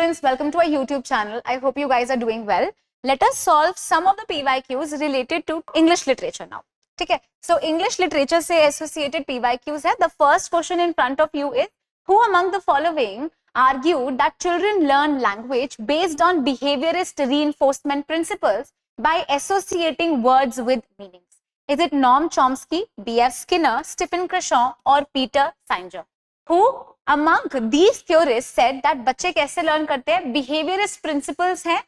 students, welcome to our YouTube channel. I hope you guys are doing well. Let us solve some of the PYQs related to English literature now. ठीक है? So English literature से associated PYQs है. The first question in front of you is, who among the following argued that children learn language based on behaviorist reinforcement principles by associating words with meanings? Is it Noam Chomsky, B.F. Skinner, Stephen Crashaw or Peter Singer? Who among these theorists said that बच्चे कैसे learn करते हैं? Behaviorist principles हैं,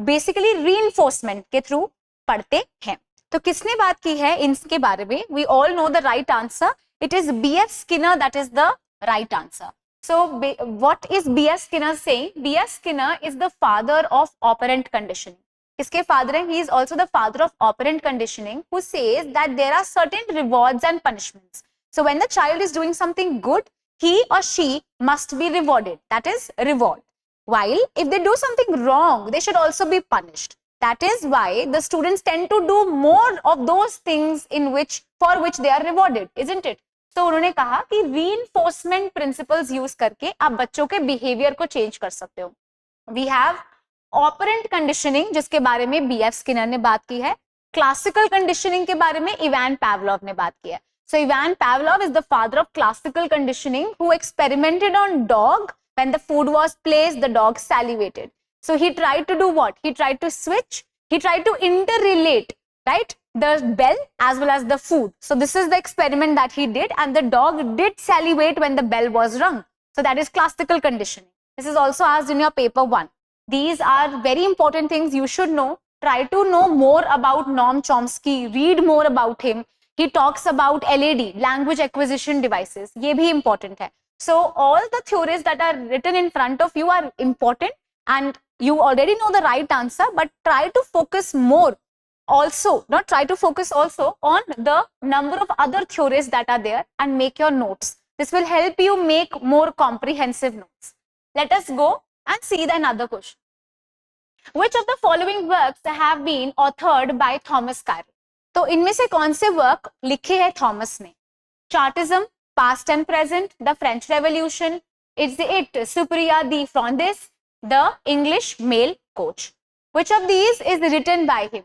basically reinforcement के through पढ़ते हैं. तो किसने बात की है इनके बारे में? We all know the right answer. It is B.F. Skinner that is the right answer. So what is B.F. Skinner saying? B.F. Skinner is the father of operant conditioning. किसके father हैं? He is also the father of operant conditioning, who says that there are certain rewards and punishments. So when the child is doing something good, he or she must be rewarded. That is reward. While if they do something wrong, they should also be punished. That is why the students tend to do more of those things for which they are rewarded, isn't it? So उन्होंने कहा कि reinforcement principles use करके आप बच्चों के behavior को change कर सकते हो. We have operant conditioning जिसके बारे में B.F. Skinner ने बात की है. Classical conditioning के बारे में Ivan Pavlov ने बात की है. So Ivan Pavlov is the father of classical conditioning, who experimented on dog. When the food was placed, the dog salivated. So he tried to do what? He tried to switch. He tried to interrelate, right? The bell as well as the food. So this is the experiment that he did, and the dog did salivate when the bell was rung. So that is classical conditioning. This is also asked in your paper 1. These are very important things you should know. Try to know more about Noam Chomsky. Read more about him. He talks about LAD, language acquisition devices. ये भी important है. So all the theories that are written in front of you are important, and you already know the right answer, but try to focus more also, not try to focus also on the number of other theories that are there and make your notes. This will help you make more comprehensive notes. Let us go and see the another question. Which of the following works have been authored by Thomas Carlyle? तो इनमें से कौन से work लिखे हैं Thomas ने? Chartism, past and present, the French revolution, Suspiria de Profundis, the English mail coach. Which of these is written by him?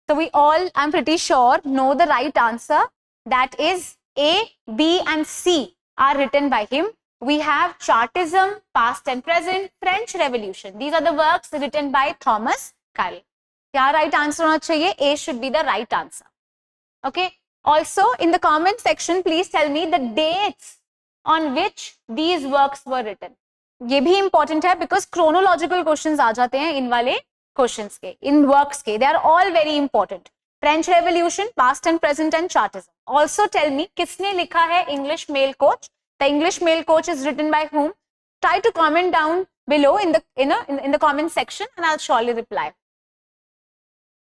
So we all, I'm pretty sure, know the right answer. That is A, B and C are written by him. We have Chartism, Past and Present, French Revolution. These are the works written by Thomas Carlyle. क्या right answer होना चाहिए? A should be the right answer. Okay. Also, in the comment section, please tell me the dates on which these works were written. ये भी important है because chronological questions आ जाते हैं इन वाले questions के, इन works के. They are all very important. French Revolution, Past and Present and Chartism. Also tell me किसने लिखा है English Mail Coach? The English Mail Coach is written by whom? Try to comment down below in the comment section, and I'll surely reply.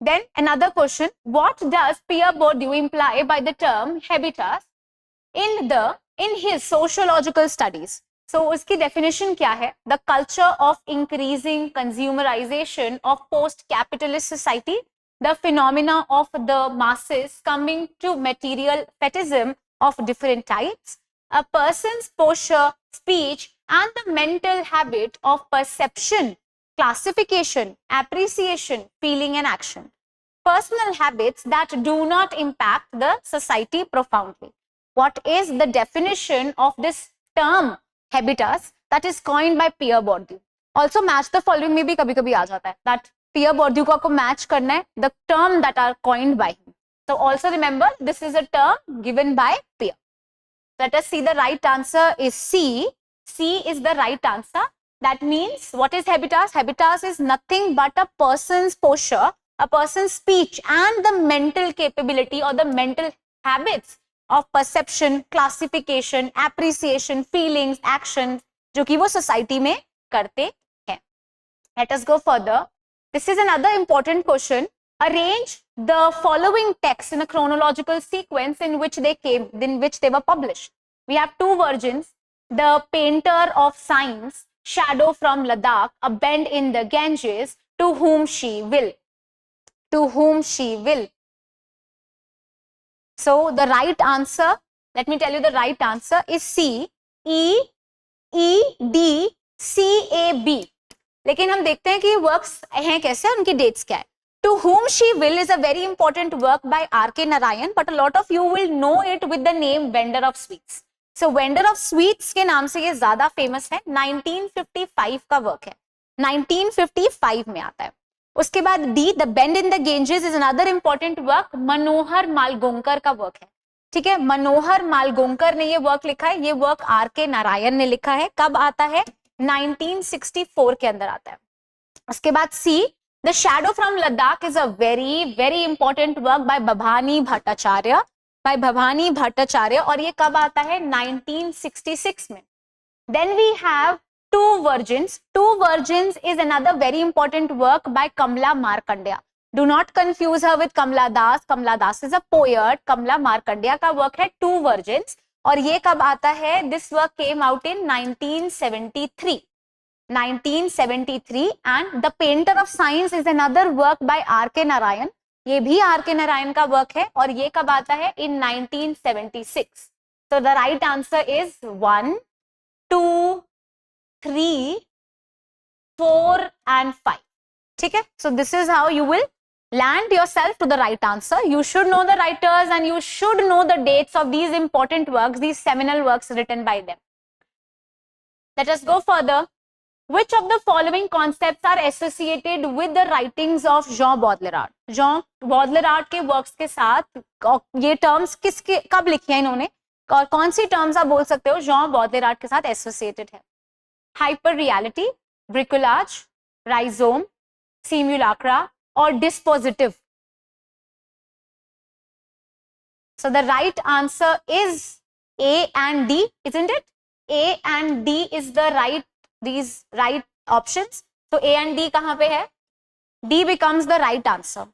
Then another question, what does Pierre Bourdieu imply by the term habitus in his sociological studies? So उसकी definition क्या है? The culture of increasing consumerization of post-capitalist society, the phenomena of the masses coming to material fetishism of different types, a person's posture, speech, and the mental habit of perception, classification, appreciation, feeling, and action. Personal habits that do not impact the society profoundly. What is the definition of this term habitus that is coined by Pierre Bourdieu? Also match the following में भी कभी-कभी आ जाता है that Pierre Bourdieu को आपको match करना है the term that are coined by him. So also remember this is a term given by Pierre. Let us see, the right answer is C. C is the right answer. That means what is habitus? Habitus is nothing but a person's posture, a person's speech, and the mental capability or the mental habits of perception, classification, appreciation, feelings, actions, जो कि वो society में करते हैं. Let us go further. This is another important question. Arrange the following texts in a chronological sequence in which they were published. We have two versions. The Painter of Signs, Shadow from Ladakh, A Bend in the Ganges, To Whom She Will. To Whom She Will. So the right answer, let me tell you the right answer is C. E D CAB, लेकिन हम देखते हैं कि works हैं कैसे, उनकी dates क्या है. To whom she will is a very important work by R.K. Narayan, but a lot of you will know it with the name Vendor of Sweets. So Vendor of Sweets के नाम से ये ज्यादा famous है. 1955 का work है, 1955 में आता है. उसके बाद D, The Bend in the Ganges is another important work. मनोहर मालगोंकर का वर्क है. ठीक है, मनोहर मालगोंकर ने ये वर्क लिखा है. ये वर्क R.K. नारायण ने लिखा है. कब आता है? 1964 के अंदर आता है. उसके बाद C, The Shadow from Ladakh is a very very important work by Bhavani Bhattacharya, और ये कब आता है? 1966 में. Then we have Two Virgins. Two Virgins is another very important work by Kamla Markandeya. Do not confuse her with Kamla Das. Kamla Das is a poet. Kamla Markandeya का work है Two Virgins, और ये कब आता है? This work came out in 1973. 1973. And The Painter of Science is another work by R.K. Narayan. ये भी R.K. Narayan का वर्क है, और ये कब आता है? In 1976. So the right answer is 1, 2, 3, 4 and 5. ठीक है, so this is how you will land yourself to the right answer. You should know the writers and you should know the dates of these important works, these seminal works written by them. Let us go further. Which of the following concepts are associated with the writings of Jean Baudrillard? Jean Baudrillard के works के साथ ये terms किसके कब लिखी है इन्होंने, और कौन सी terms आप बोल सकते हो Jean Baudrillard के साथ associated है? Hyper reality, bricolage, rhizome, simulacra or dispositive? So the right answer is A and D, isn't it? A and D is the right, these right options. So A and D कहाँ पे है? D becomes the right answer.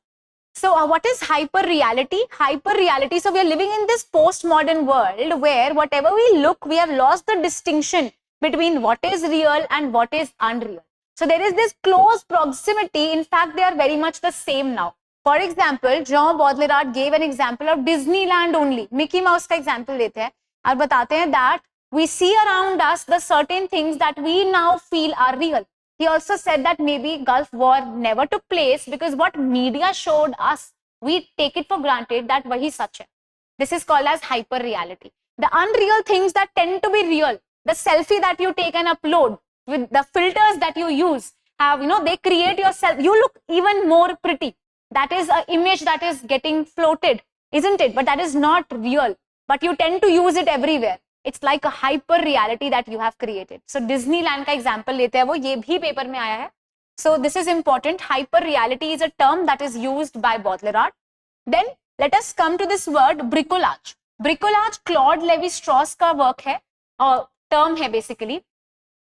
So what is hyper reality? Hyper reality, so we are living in this postmodern world where whatever we look, we have lost the distinction between what is real and what is unreal. So there is this close proximity. In fact, they are very much the same now. For example, Jean Baudrillard gave an example of Disneyland only. Mickey Mouse का example लेते हैं और बताते हैं that we see around us the certain things that we now feel are real. He also said that maybe Gulf War never took place because what media showed us, we take it for granted that wahi sach hai. This is called as hyper reality. The unreal things that tend to be real, the selfie that you take and upload with the filters that you use, have, you know, they create yourself, you look even more pretty. That is an image that is getting floated, isn't it? But that is not real, but you tend to use it everywhere. It's like a hyper reality that you have created. So Disneyland का example लेते हैं, वो ये भी paper में आया है. So this is important. Hyper reality is a term that is used by Baudrillard. Then let us come to this word bricolage. Bricolage Claude Lévi-Strauss का work है और term है basically.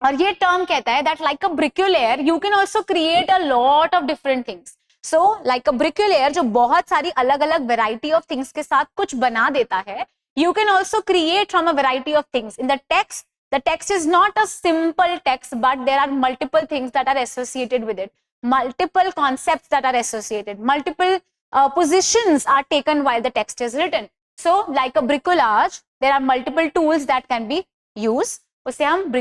और ये term कहता है that like a bricklayer you can also create a lot of different things. So like a bricklayer जो बहुत सारी अलग-अलग variety of things के साथ कुछ बना देता है, you can also create from a variety of things. In the text is not a simple text, but there are multiple things that are associated with it. Multiple concepts that are associated. Multiple positions are taken while the text is written. So, like a bricolage, there are multiple tools that can be used. उसे हम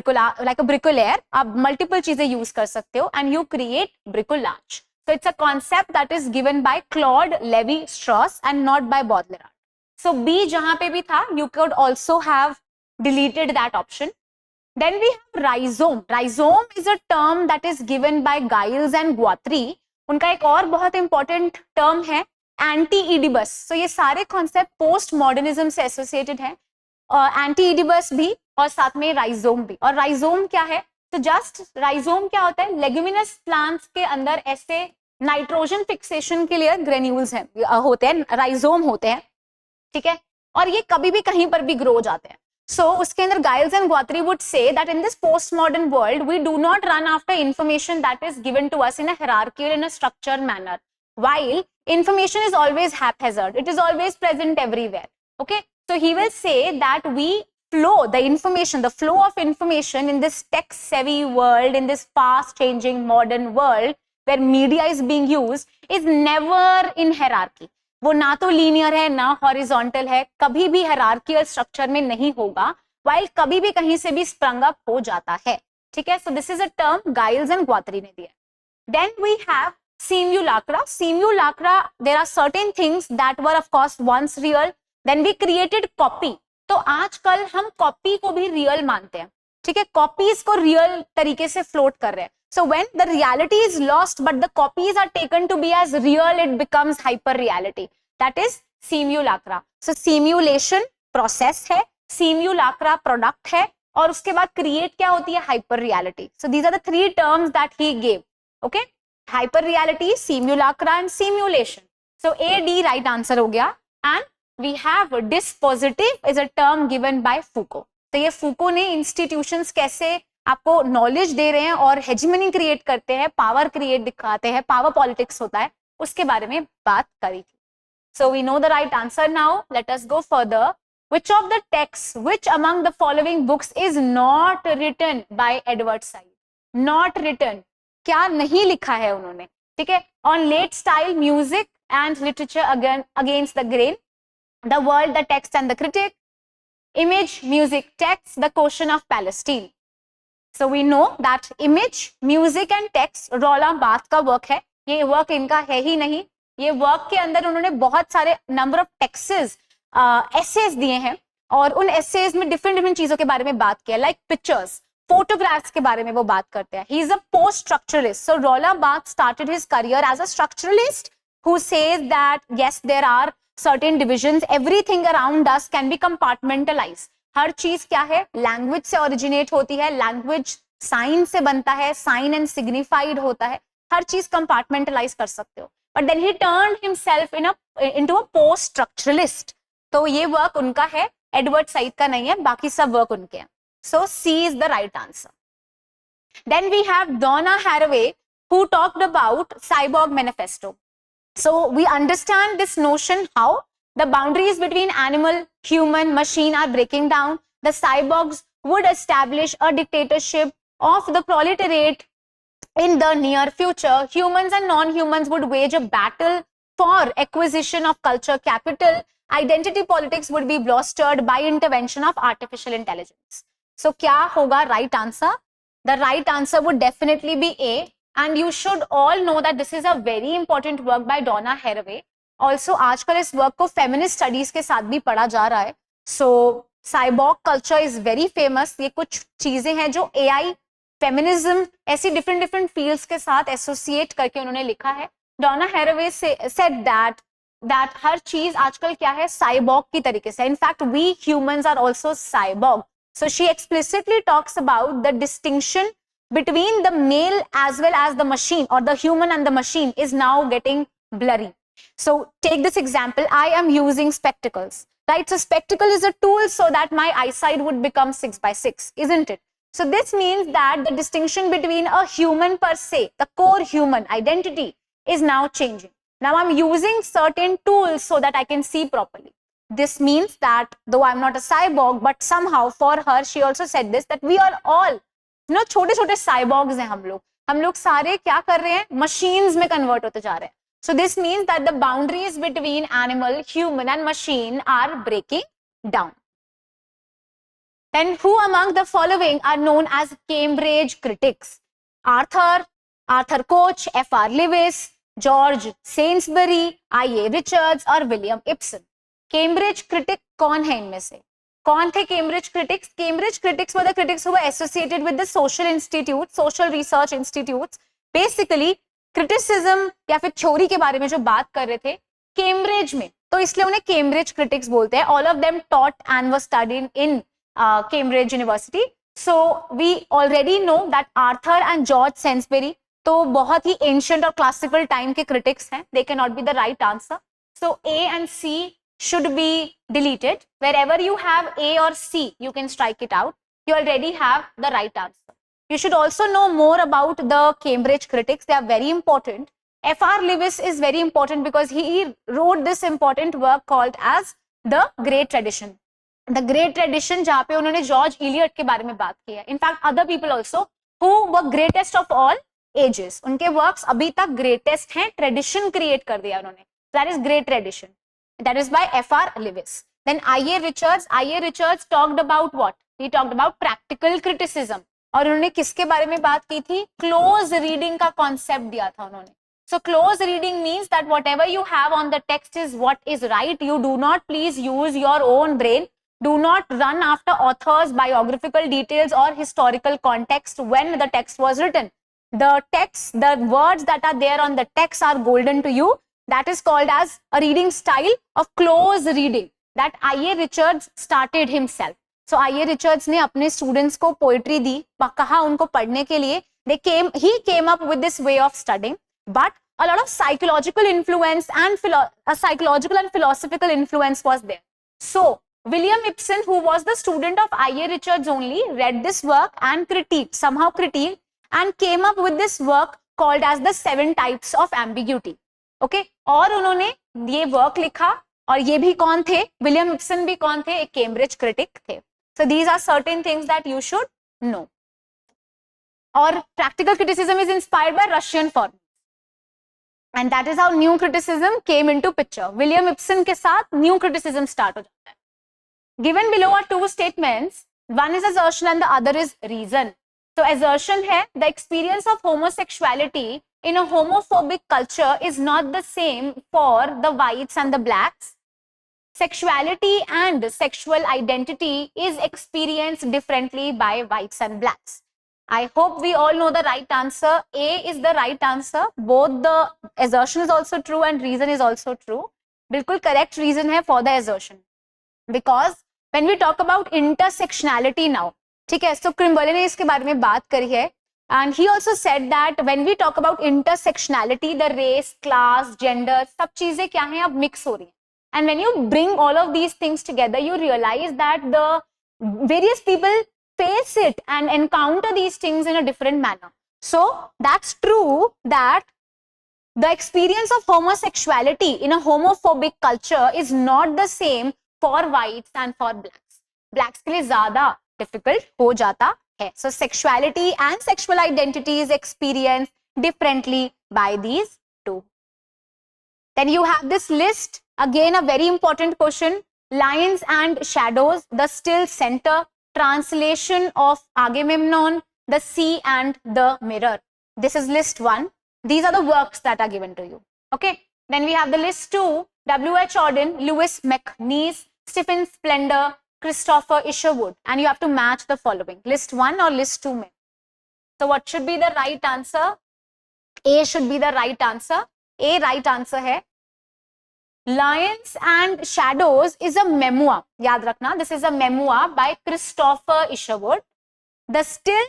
like a bricklayer, आप multiple चीजें use कर सकते हो and you create bricolage. So, it's a concept that is given by Claude Lévi-Strauss and not by Baudrillard. So B जहाँ पे भी था, you could also have deleted that option. Then we have rhizome. Rhizome is a term that is given by Giles and Guattari. उनका एक और बहुत important term है anti-Oedipus. So ये सारे concept post modernism से associated हैं. Anti-Oedipus भी और साथ में rhizome भी. और rhizome क्या है? तो just rhizome क्या होता है? Leguminous plants के अंदर ऐसे nitrogen fixation के लिए granules हैं, होते हैं, rhizome होते हैं. ठीक है, और ये कभी भी कहीं पर भी ग्रो जाते हैं. So उसके अंदर Giles and Guattari would say that in this postmodern world we do not run after information that is given to us in a hierarchical, in a structured manner. While information is always haphazard, it is always present everywhere. Okay, so he will say that we flow the information, the flow of information in this tech-savvy world, in this fast-changing modern world where media is being used, is never in hierarchy. वो ना तो linear है ना horizontal है, कभी भी hierarchical structure में नहीं होगा, while कभी भी कहीं से भी स्प्रंग अप हो जाता है. ठीक है, so this is a term Gilles and Guattari ने दिया. Then we have simulacra. Simulacra, there are certain things that were of course once real, then we created copy. तो आजकल हम कॉपी को भी रियल मानते हैं, ठीक है, कॉपीज को रियल तरीके से फ्लोट कर रहे हैं. So when the reality is lost but the copies are taken to be as real, it becomes hyper reality. That is simulacra. So simulation process है, simulacra product है, और उसके बाद create क्या होती है, hyper reality. So these are the three terms that he gave. Okay, hyper reality, simulacra and simulation. So A, D right answer हो गया. And we have dispositive is a term given by Foucault. तो ये फूको ने institutions कैसे आपको knowledge दे रहे हैं और हेजिमनी क्रिएट करते हैं, पावर क्रिएट दिखाते हैं, पावर पॉलिटिक्स होता है, उसके बारे में बात करी थी. So we know the right answer now. Let us go further. Which of the texts, which among the following books is not written by Edward Said? Not written. क्या नहीं लिखा है उन्होंने, ठीक है. On late style music and literature against the grain, the world, the text and the critic, image, music, text, the question of Palestine. So we know that image, music and text रोला बात का work है. ये work इनका है ही नहीं. ये work के अंदर उन्होंने बहुत सारे नंबर ऑफ टेक्सेस, एसेज दिए हैं, और उन एसेज में डिफरेंट डिफरेंट चीजों के बारे में बात किया, लाइक पिक्चर्स, फोटोग्राफ्स के बारे में वो बात करते हैं. He is a post structuralist. So रोला Barthes started his career as a structuralist who says that yes there are certain divisions, everything around us can be compartmentalized. हर चीज क्या है, लैंग्वेज से ओरिजिनेट होती है, लैंग्वेज साइन से बनता है, साइन एंड सिग्निफाइड होता है, हर चीज कंपार्टमेंटलाइज कर सकते हो. But then he turned himself into a post structuralist. तो ये वर्क उनका है, एडवर्ड सईद का नहीं है, बाकी सब वर्क उनके हैं. So C is the right answer. Then we have Donna Haraway who talked about cyborg manifesto. So we understand this notion how the boundaries between animal, human, machine are breaking down. The cyborgs would establish a dictatorship of the proletariat in the near future. Humans and non-humans would wage a battle for acquisition of culture capital. Identity politics would be bolstered by intervention of artificial intelligence. So क्या होगा right answer? The right answer would definitely be A. And you should all know that this is a very important work by Donna Haraway. Also, आजकल इस work को feminist studies के साथ भी पढ़ा जा रहा है. So, cyborg culture is very famous. ये कुछ चीजें हैं जो AI, feminism, ऐसी different fields के साथ associate करके उन्होंने लिखा है. Donna Haraway said that हर चीज आजकल क्या है, cyborg की तरीके से. In fact, we humans are also cyborg. So, she explicitly talks about the distinction between the male as well as the machine, or the human and the machine, is now getting blurry. So take this example. I am using spectacles, right? So spectacle is a tool so that my eyesight would become 6x6, isn't it? So this means that the distinction between a human per se, the core human identity, is now changing. Now I'm using certain tools so that I can see properly. This means that though I'm not a cyborg, but somehow for her, she also said this, that we are all छोटे छोटे cyborgs हैं. हम लोग सारे क्या कर रहे हैं, मशीन्स में कन्वर्ट होते जा रहे हैं. So this means that the boundaries between animal, human and machine are breaking down. Then who among the following are known as Cambridge critics? Arthur Couch, F.R. Leavis, George Saintsbury, I.A. Richards और William Empson. Cambridge critic कौन है इनमें से? कौन थे Cambridge critics? Cambridge critics were the critics who were associated with the social institute, social research institutes. Basically criticism या फिर theory के बारे में जो बात कर रहे थे कैम्ब्रिज में, तो इसलिए उन्हें कैम्ब्रिज क्रिटिक्स बोलते हैं. All of them taught and were studied in Cambridge University. So we already know that Arthur and George Saintsbury तो बहुत ही एंशिएंट और क्लासिकल टाइम के क्रिटिक्स हैं. They can not be the right answer. So A and C should be deleted. Wherever you have A or C, you can strike it out. You already have the right answer. You should also know more about the Cambridge critics. They are very important. F.R. Lewis is very important because he wrote this important work called as The Great Tradition. The Great Tradition जहाँ पे उन्होंने George Eliot के बारे में बात की है. In fact, other people also who were greatest of all ages. उनके works अभी तक greatest हैं. Tradition create कर दिया उन्होंने. That is Great Tradition. That is by F.R. Lewis. Then I.A. Richards talked about what? He talked about practical criticism. और उन्होंने किसके बारे में बात की थी? क्लोज रीडिंग का कॉन्सेप्ट दिया था उन्होंने. So close reading means that whatever you have on the text is what is right. You do not please use your own brain. Do not run after authors' biographical details or historical context when the text was written. The text, the words that are there on the text are golden to you. That is called as a reading style of close reading that I.A. Richards started himself. So I.A. Richards ने अपने students को poetry दी, कहा उनको पढ़ने के लिए. He came up with this way of studying. But a lot of psychological influence and psychological and philosophical influence was there. So William Ibsen, who was the student of I.A. Richards only, read this work and somehow critiqued and came up with this work called as the 7 types of ambiguity. Okay? और उन्होंने ये work लिखा, और ये भी कौन थे? William Ibsen भी कौन थे? एक Cambridge critic थे. So these are certain things that you should know. और practical criticism is inspired by Russian form. And that is how new criticism came into picture. William Ibsen के साथ new criticism start हो जाता है. Given below are 2 statements. One is assertion and the other is reason. So assertion है, the experience of homosexuality in a homophobic culture is not the same for the whites and the blacks. Sexuality and sexual identity is experienced differently by whites and blacks. I hope we all know the right answer. A is the right answer. Both the assertion is also true and reason is also true. बिल्कुल correct reason है for the assertion. Because when we talk about intersectionality now, ठीक है, so Kimberley ने इसके बारे में बात करी है, and he also said that when we talk about intersectionality, the race, class, gender, सब चीजें क्या हैं अब mix हो रही हैं. And when you bring all of these things together, you realize that the various people face it and encounter these things in a different manner. So that's true that the experience of homosexuality in a homophobic culture is not the same for whites and for blacks. Blacks के लिए ज़्यादा difficult हो जाता है. So sexuality and sexual identity is experienced differently by these two. Then you have this list. Again, a very important question. Lines and shadows, the still center, translation of Agamemnon, the sea and the mirror. This is list 1. These are the works that are given to you. Okay. Then we have the list 2. W.H. Auden, Lewis McNeice, Stephen Splendor, Christopher Isherwood. And you have to match the following. List 1 or list 2 में. So what should be the right answer? A should be the right answer. A right answer है. Lions and Shadows is a memoir. याद रखना, this is a memoir by Christopher Isherwood. The Still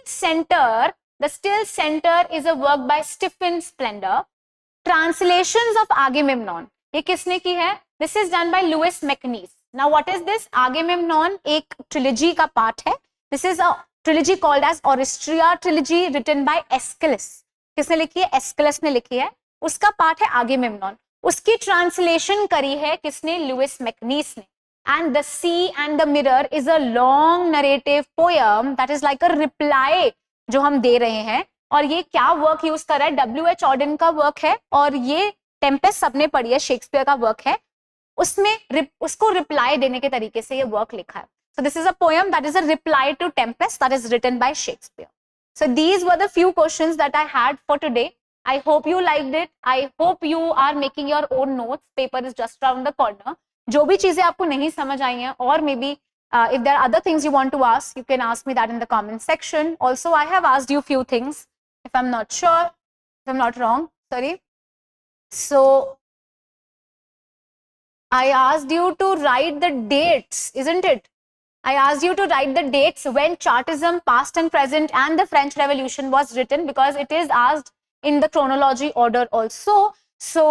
Center is a work by Stephen Splendor. Translations of Agamemnon. ये किसने की है? This is done by Lewis McNeice. Now what is this? Agamemnon एक trilogy का part है. This is a trilogy called as Orestria trilogy written by Aeschylus. किसने लिखी है? Aeschylus ने लिखी है. उसका part है Agamemnon. उसकी ट्रांसलेशन करी है किसने? लुइस मैकनीस ने. And The Sea and the Mirror is a long narrative poem that is like a reply जो हम दे रहे हैं. और ये क्या वर्क यूज कर रहा है? W.H. ऑडेन का वर्क है, और ये टेम्पेस्ट सबने पढ़ी है, शेक्सपियर का वर्क है. उसमें उसको रिप्लाई देने के तरीके से ये वर्क लिखा है. So this is a poem that is a reply to Tempest that is written by Shakespeare. So these were the few questions that I had for today. I hope you liked it. I hope you are making your own notes. Paper is just around the corner. जो भी चीजें आपको नहीं समझ आई हैं, or maybe if there are other things you want to ask, you can ask me that in the comment section. Also, I have asked you few things. If I'm not sure, if I'm not wrong, sorry. So I asked you to write the dates, isn't it? I asked you to write the dates when Chartism, past and present, and the French Revolution was written, because it is asked in the chronology order also. So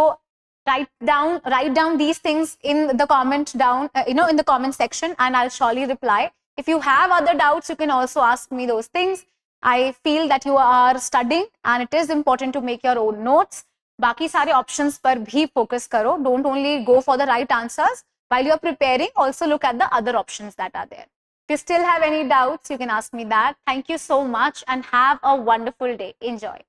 write down these things in the comment down, in the comment section, and I'll surely reply. If you have other doubts, you can also ask me those things. I feel that you are studying and it is important to make your own notes. बाकी सारे options पर भी focus करो. Don't only go for the right answers. While you are preparing, also look at the other options that are there. If you still have any doubts, you can ask me that. Thank you so much and have a wonderful day. Enjoy.